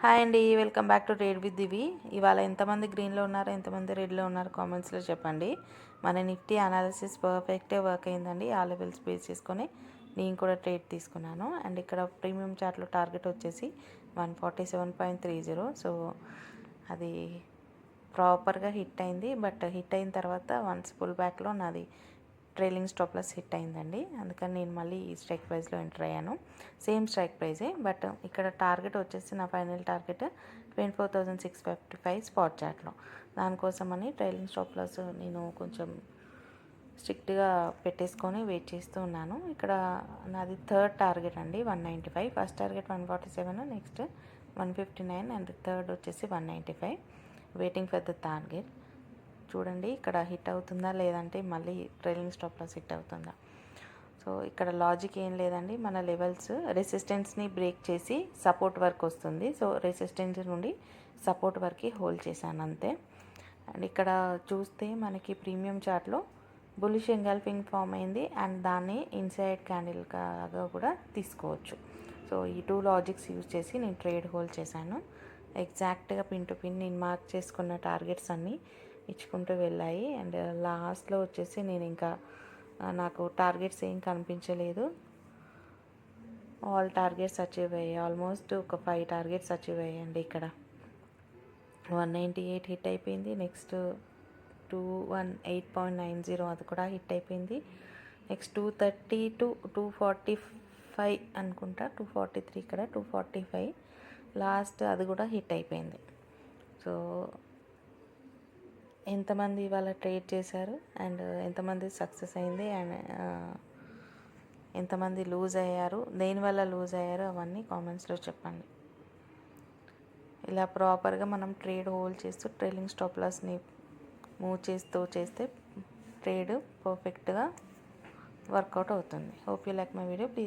Hi అండి, welcome back to trade with Divi. ఇవాళ ఎంతమంది గ్రీన్లో ఉన్నారు, ఎంతమంది రెడ్లో ఉన్నారు కామెంట్స్లో చెప్పండి. మన నిఫ్టీ అనాలిసిస్ పర్ఫెక్టే వర్క్ అయిందండి. ఆ లెవెల్స్ బేస్ చేసుకొని నేను కూడా ట్రేడ్ తీసుకున్నాను. అండ్ ఇక్కడ ప్రీమియం చార్ట్లో టార్గెట్ వచ్చేసి 147.30. సో అది ప్రాపర్గా హిట్ అయింది. బట్ హిట్ అయిన తర్వాత వన్స్ పుల్ బ్యాక్లో నాది ట్రైలింగ్ స్టాప్ లాస్ హిట్ అయిందండి. అందుకని నేను మళ్ళీ ఈ స్ట్రైక్ ప్రైస్లో ఎంటర్ అయ్యాను. సేమ్ స్ట్రైక్ ప్రైజే, బట్ ఇక్కడ టార్గెట్ వచ్చేసి నా ఫైనల్ టార్గెట్ 24,655 స్పాట్ చార్ట్లో. దానికోసమని ట్రైలింగ్ స్టాప్ లాస్ నేను కొంచెం స్ట్రిక్ట్గా పెట్టేసుకొని వెయిట్ చేస్తూ ఉన్నాను. ఇక్కడ నాది థర్డ్ టార్గెట్ అండి 195. First target 147, next 159 and third వచ్చేసి 195. Waiting for the target. చూడండి ఇక్కడ హిట్ అవుతుందా లేదంటే మళ్ళీ ట్రైలింగ్ స్టాప్ లాస్ హిట్ అవుతుందా. సో ఇక్కడ లాజిక్ ఏం లేదండి, మన లెవెల్స్ రెసిస్టెన్స్ని బ్రేక్ చేసి సపోర్ట్ వర్క్ వస్తుంది. సో రెసిస్టెన్స్ నుండి సపోర్ట్ వరకు హోల్డ్ చేశాను అంతే. అండ్ ఇక్కడ చూస్తే మనకి ప్రీమియం చార్ట్లో బులిష్ ఎంగల్ఫింగ్ ఫామ్ అయింది అండ్ దాన్ని ఇన్సైడ్ క్యాండిల్ కాగా కూడా తీసుకోవచ్చు. సో ఈ టూ లాజిక్స్ యూజ్ చేసి నేను ట్రేడ్ హోల్డ్ చేశాను. ఎగ్జాక్ట్గా పిన్ టు పిన్ నేను మార్క్ చేసుకున్న టార్గెట్స్ అన్నీ ఇచ్చుకుంటూ వెళ్ళాయి. అండ్ లాస్ట్లో వచ్చేసి నేను ఇంకా నాకు టార్గెట్స్ ఏం కనిపించలేదు. ఆల్ టార్గెట్స్ అచీవ్ అయ్యాయి. ఆల్మోస్ట్ ఒక 5 టార్గెట్స్ అచీవ్ అయ్యాయండి. ఇక్కడ 198 హిట్ అయిపోయింది. నెక్స్ట్ 218.90 అది కూడా హిట్ అయిపోయింది. నెక్స్ట్ 230 to 245 అనుకుంటా, 243 ఇక్కడ 245 లాస్ట్ అది కూడా హిట్ అయిపోయింది. సో ఎంతమంది ఇవాళ ట్రేడ్ చేశారు అండ్ ఎంతమంది సక్సెస్ అయింది అండ్ ఎంతమంది లూజ్ అయ్యారు, దేనివల్ల లూజ్ అయ్యారు అవన్నీ కామెంట్స్లో చెప్పండి. ఇలా ప్రాపర్గా మనం ట్రేడ్ హోల్డ్ చేస్తూ ట్రైలింగ్ స్టాప్ లాస్ని మూవ్ చేస్తూ చేస్తే ట్రేడ్ పర్ఫెక్ట్గా వర్కౌట్ అవుతుంది. Hope you like my video. Please